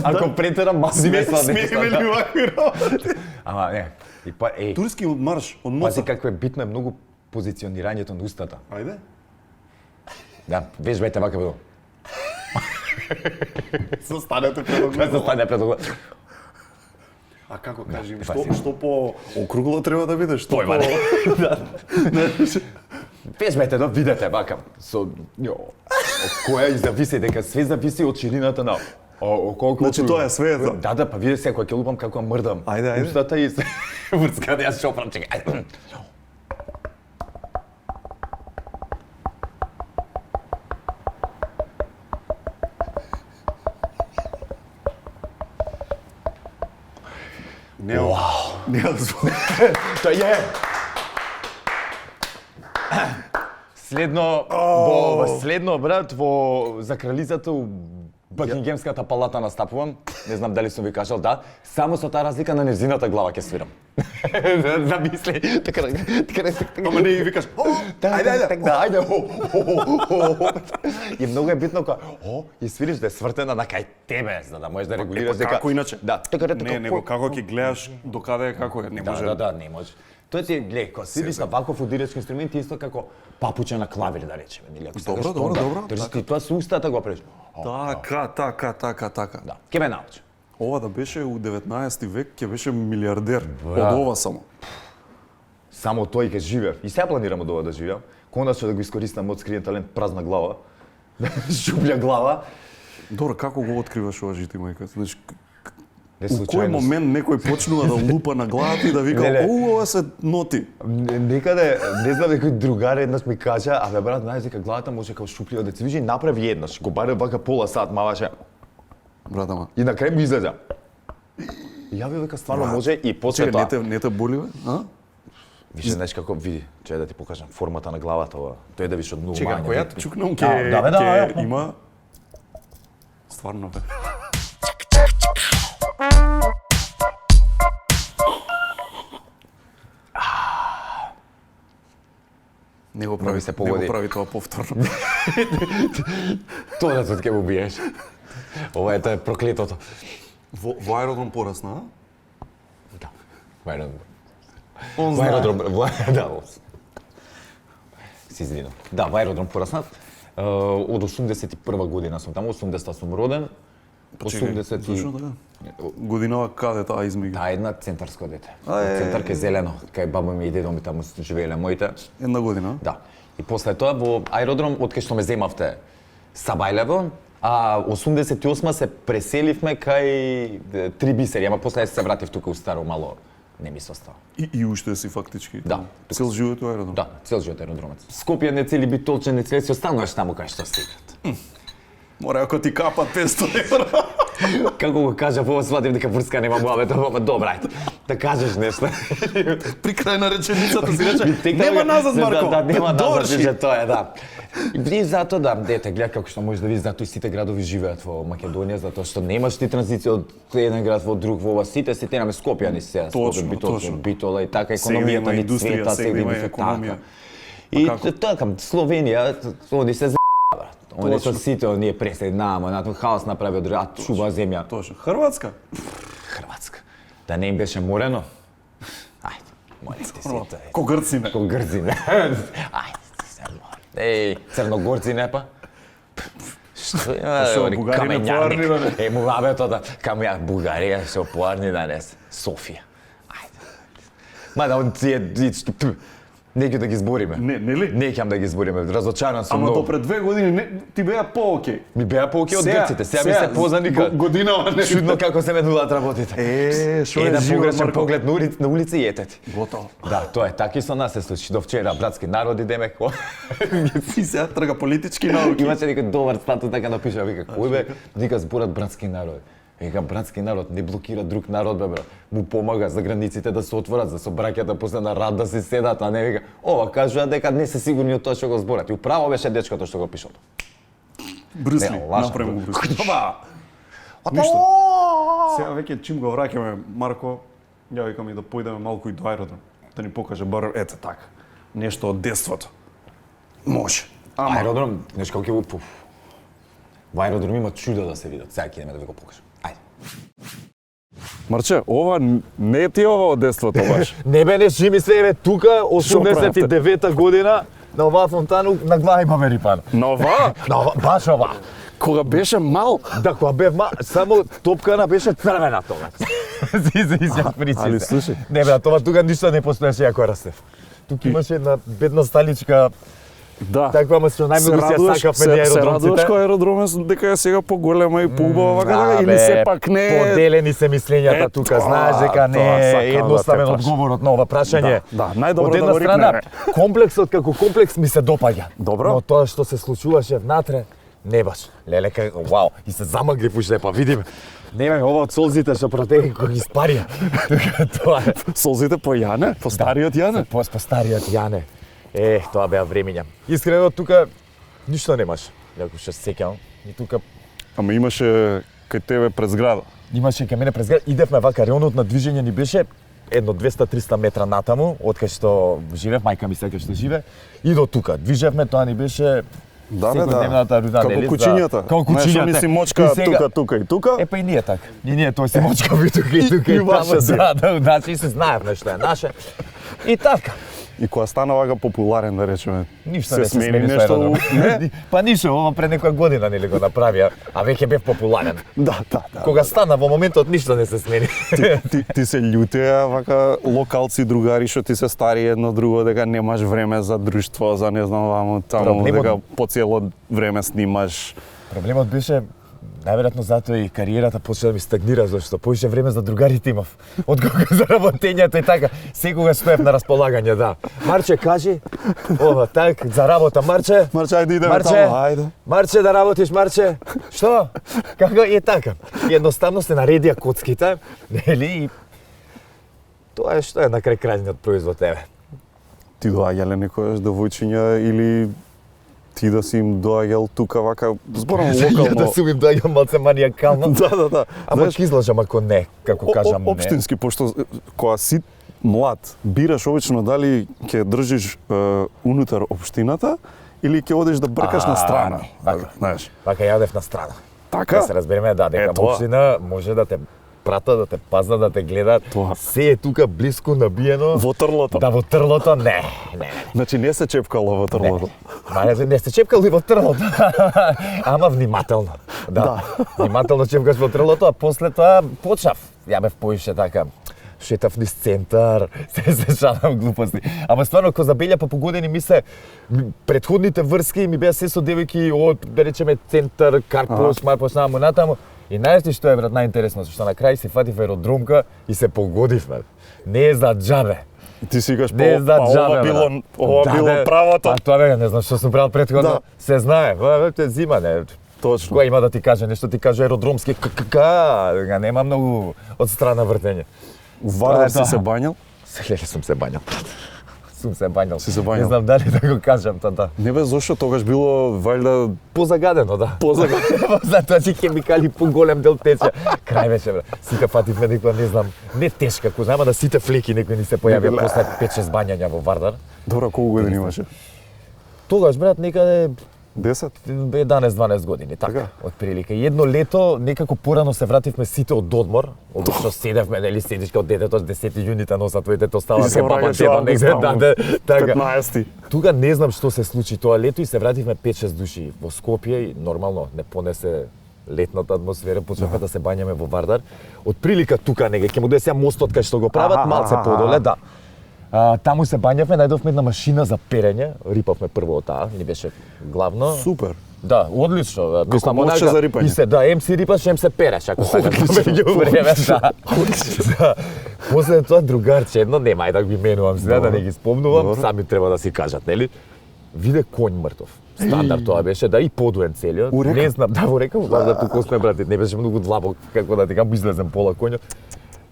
Ако претерам, маси ме сладне. Смееме ли вакви работи? Ама не. И па турски марш од носа. Пази како е битно е многу позиционирањето на устата. Ајде. Да, вежбајте вака било. Застанете пред огледало. Застане пред огледало. А како кажи ми, што по округло треба да биде, што Појма, по... да. Вежбајте да видите вака. Со која и зависи дека све зависи од ширината на колку. Значи тоа е свето. Да, па види сега кога ќе лупам како мрдам. Ајде. Устата и се врска да ја шопрам, чекај. Не да звук. Тоа е. Следно брат за кралицата у Бакингемската палата настапувам. Не знам дали сум ви кажал, да. Само со таа разлика на незината глава ќе свирам. Замисли, така. Ама не викаш. Ајде. И многу е битно кога и свириш да е свртена на кај тебе, за да можеш да регулираш дека. Како иначе? Да, така. Не, него како ќе гледаш докаде е како е, не може. Да, не може. Тоа ти глеј, кога свириш на ваков удирачки инструмент, исто како папуче на клавир, да речеме, нели? Ако сакаш добро. Ти тоа со устата го правиш. Така. Да, ќе ме научи. Ова да беше у 19 век, ќе беше милиардер. Од ова само. Само тој ќе живеев. И сега планирам од ова да живеам. Конечно да го искористам од скриен талент празна глава. Шуплја глава. Добро, како го откриваш ова жити, мајка? Значи, у кој случајност. момент некој почнува да лупа на главата и да вика, ова се ноти. Некаде, не знам, некој другар еднаш ми кажа, абе брат, знаеш дека главата може како шуплија да се вижи, направи еднаш, го баре вака пола сат, маваше. Брат, ама. И на крај ми излезе. И ја вика стварно може и после тоа. Не те боли, бе? А? Више, знаеш како види, че да ти покажам формата на главата ова. Тој да више од многу мања. Чекај, која чукнам ќе има стварно бе. Не го прави тоа повторно. Тоа да ќе го биеш. Ова е проклетото. Во аеродром порасна, а? Да. Во аеродром. Во аеродром, да. Се извинам. Да, во аеродром пораснат. Од 81 година сум таму, 80 сум роден. 80 Зашо така? Годинава каде таа измеѓу? Таа една центарско дете. Центар кај Зелено, кај баба ми и дедо ми таму живееле моите. Една година? Да. И после тоа во аеродром, откај што ме земавте Сабајлево, а 88 се преселивме кај Три бисери, ама после се вратив тука у Старо Мало. Не ми се остава. И уште си фактички? Да. Цел живот у аеродром? Да, цел живот аеродромец. Скопје не цели Битолче, не цели си остануваш таму кај што стигат. Мора ако ти капат 500 евра. Како го кажа, по сватив дека врска нема муабет, ама добра, ајде. Да кажеш нешто. При крај на реченицата си рече, нема назад, Марко. Да, нема назад, Доврши. више тоа е, да. И затоа да, дете, гледа како што можеш да видиш, затоа и сите градови живеат во Македонија, затоа што немаш ти транзиција од еден град во друг, во ова сите се тераме Скопје, ни се, Точно, точно. Битола и така, Сега има економијата ни индустрија, цвета, сега сега има има економија. И како? така, Словенија, они се брат. Они со сите оние преседнаа, на хаос направи од рад, чува земја. Точно. Хрватска? Хрватска. Да не им беше морено? Ајде, моите сите. Ко грцине. Ко грцине. Ајде, се Еј, црногорци не па? Што има, Што, они Бугарија не поарни, камењарник. Е, му бабето да, Бугарија се поарни данес. Софија. Ајде. Ма да он тие, неќе да ги збориме. Нели? Неќам да ги збориме, разочаран сум Ама многу. до пред 2 години ти беа по-окей. Ми беа пооке од грците, сега ми се познани годинава не. Чудно како се менуваат работите. Што е Еден живот, погрешен Марко? поглед на улица и етети. Готово. Да, тоа е така и со нас се случи. До вчера братски народи демек. И сега трга политички науки. Имаше некој добар статус така напиша, вика кој бе, вика зборат братски народи. Вика братски народ не блокира друг народ бе брат. Му помага за границите да се отворат, за со браќата после на рад да се седат, а не вика ова кажува дека не се сигурни од тоа што го зборат. И управо беше дечкото што го пишало. Брюсли, Не, лажам. направи го Брюсли. Оба! Ништо. Сега веќе чим го враќаме Марко, ја викам и да појдеме малку и до аеродром, да ни покаже бар ете така. Нешто од детството. Може. Аеродром, знаеш како ќе го пуф. Во аеродром има чудо да се видат. Сега ќе идеме да ви го покажам. Ајде. Марче, ова не е ти ова од детството баш. Не бе, не жими се, бе, тука, Шо 89-та година, на оваа фонтану, на глава имаме рипан. На ова? На ова, баш ова. Кога беше мал? Да, кога бев мал, само топкана беше црвена тогаш. Изјав причина. Али слушај. Не бе, тоа тука ништо не постоеше ја кога растев. Тука имаше една бедна сталичка. Да. Таква, ама што најмногу си ја сакавме на Се радуваш аеродромците. кој аеродроме дека е сега поголема и поубава вака така, или сепак не е... Поделени се мислењата тука, знаеш дека не е едноставен да одговорот на ова прашање. Да, најдобро Од да една го страна, рикнеме. комплексот како комплекс ми се допаѓа. Добро. Но тоа што се случуваше внатре, не баш. Леле, вау, и се замагли пуше, па видиме. Немај ова од солзите што протеки кога ги спарија. Тоа е. Солзите по Јане, по стариот Јане. По стариот Јане. Тоа беа времиња. Искрено тука ништо немаш. Ако што се сеќавам, и тука Ама имаше кај тебе пред зграда. имаше кај мене през град. Идевме вака, реонот на движење ни беше едно 200-300 метра натаму, од кај што живеев, мајка ми сега што живе, и до тука. Движевме, тоа ни беше Да, секојдневната руда, како нели? кучињата. Како Знаеш, кучињата. они си мочка И сега- тука и тука. Па и ние така. И ние тој си мочка би тука и тука И и ваше таму. си. Да, значи се знаевме што е наше. И така. И кога стана вака популарен, да речеме, Ништо се не се смени смени со нешто. аеродром. Не? Па ништо, ова пред некоја година нели го направија, а веќе бев популарен. Да. Кога стана во моментот ништо не се смени. Ти се љутеа вака локалци другари што ти се стари едно друго дека немаш време за друштво, за не знам ваму таму Проблемот- дека по цело време снимаш. Проблемот беше најверојатно затоа и кариерата почна да ми стагнира, зашто повеќе време за другарите имав, отколку за работењето и така. Секогаш стоев на располагање, да. Марче, кажи, ова, так, за работа, Марче. Марче, ајде идеме Марче, таму, ајде. Марче, да работиш, Марче. Што? Како е така? Едноставно се наредија коцките, нели? И тоа е што е на крај крајниот производ, еве. Ти доаѓале некојаш девојчиња или ти да си им доаѓал тука вака, зборам Ја локално. да сум им доаѓал малце маниакално. Да. Ама ќе излажам ако не, како кажам не. Општински, пошто кога си млад, бираш обично дали ќе држиш унутар општината или ќе одиш да бркаш на страна. Не, вака. Знаеш. Вака јадев на страна. Така? Да се разбереме, да, дека тоа. во општина може да те пратат, да те пазнат, да те гледат. Тоа. Се е тука блиску набиено. Во трлото. Да, во трлото, не. Значи не се чепкало во трлото. Не се чепкал и во трлото. Ама внимателно. Да. Внимателно чепкаш во трлото, а после тоа почнав. Ја бев поише така шетав низ центар, се шалам глупости. Ама стварно, ко забелја по погодени ми се предходните врски ми беа се со девојки од, да речеме, центар, Карпош, Марпош, наму натаму. И знаеш што е, брат, најинтересно, што на крај се фатив аеродромка и се погодивме. Не е за џабе. Ти си кажеш, Не е за џабе, ова брат. било правото. А тоа бе, не знам што сум правил претходно. Да. Се знае, те зима, не. Точно. Кога има да ти каже нешто, ти каже аеродромски ККК, нема многу од страна вртење. Вардар си се бањал? Леле сум се бањал. Сум се бањал. Си се бањал? Не знам дали да го кажам тоа. Не бе, зошто тогаш било валјда позагадено, да. Позагадено. Затоа че хемикали по голем дел тече. Крај беше бре. Сите фативме некоја не знам, не тешка коза, ама да сите флеки некои ни се појавија после 5-6 бањања во Вардар. Добро, колку години имаше? Тогаш брат некаде 10? 11-12 години, така, отприлика. Едно лето, некако порано се вративме сите од одмор, обично седевме, нели, седиш као детето, 10 јуните носат твоите остава ке баба деда негде, да, така. 15. Тука не знам што се случи тоа лето и се вративме 5-6 души во Скопје и нормално не понесе летната атмосфера, почнавме да се бањаме во Вардар. Отприлика тука неге, ќе му дојде сега мостот кај што го прават, малце подоле, да. Таму се бањавме, најдовме една машина за перење, рипавме прво од таа, ни беше главно. Супер. Да, одлично. Како мовче за рипање. И се, да, ем си рипаш, ем се переш, ако сакаш меѓу време, да. Да. После тоа другарче едно, нема ајде да ги менувам сега, да не ги спомнувам, сами треба да си кажат, нели? Виде коњ мртов. Стандард тоа беше, да, и подуен целиот. Не знам, да, во река, да туку сме брати, не беше многу длабок, како да ти кажам, излезем пола коњот.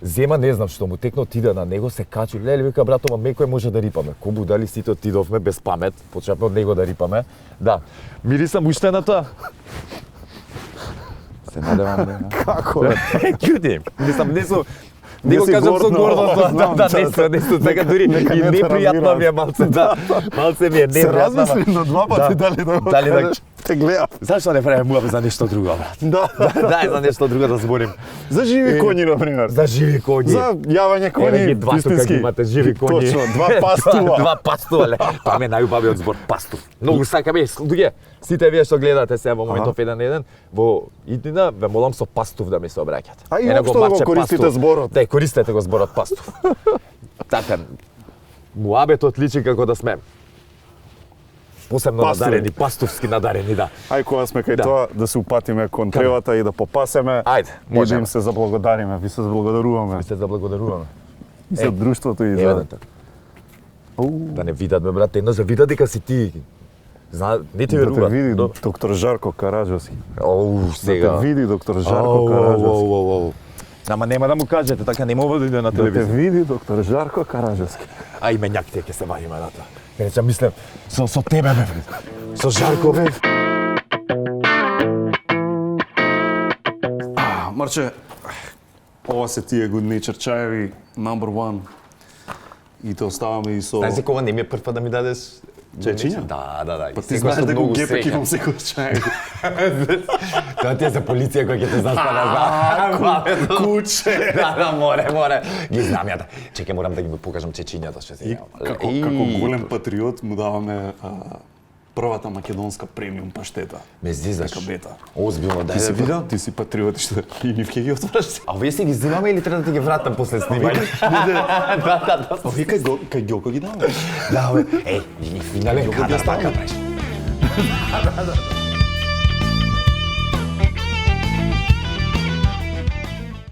Зема, не знам што му текна, отида на него, се качи, леле, вика, брато, ма мекој може да рипаме. Ко будали сите отидовме без памет, почнавме од него да рипаме. Да, мирисам уште на тоа. Се надевам да... Како? Ќути, не сум... Не го кажам со гордост, да, нешто, така дури и непријатно ми е малце, да. Малце ми е непријатно. Се размислим на два пати дали да го те гледам. Зашто не правиме муабет за нешто друго, брат? Да, за нешто друго да зборим. За живи коњи, например. За живи коњи. За јавање коњи, два тука ги имате, живи коњи. Точно, два пастува. Два пастува, ле. Тоа ми е најубавиот збор, пастув. Многу сакаме, луѓе, сите вие што гледате сега во моментов 1-1, во иднина, ве молам со пастув да ми се обраќате. А и општо да го користите зборот. Да, користете го зборот пастув. Така, муабетот личи како да сме посебно надарени, пастувски надарени, да. Ај кога сме кај тоа да се упатиме кон тревата и да попасеме. Ајде, може да им се заблагодариме, ви се заблагодаруваме. Ви се заблагодаруваме. И за друштвото и за... Да не видат ме брат, едно за видат дека си ти. Не ти верува. Да те види доктор Жарко Караджовски. Сега. Да те види доктор Жарко Караджовски. Ама нема да му кажете, така не мога да иде на телевизија. Да те види доктор Жарко Караджовски. А и менјаките ќе се вадиме на тоа. Речам, мислам, со тебе бе, со Жарко бе. Марче, ова се тие Good Nature чаеви, number one. И те оставаме и со... Знаеш дека ова не ми е прв пат да ми дадеш чајчиња? Да. Па ти знаеш дека гепек имам секојаш чаеви. Тоа ти е за полиција која ќе те застане. Куче! Да, море. Ги знам ја. Чекај, морам да ги покажам чечињата што се јава. Како голем патриот му даваме првата македонска премиум паштета. Ме зизаш. Дека бета. Озбилно, дај Ти си да видам. Ти си патриот и што и нив ќе ги отвараш. А овие си ги взимаме или треба да ти ги вратам после снимање? Да. Овие кај Ѓоко ги даваме. Да, бе. Еј, финален кадр така правиш. Да.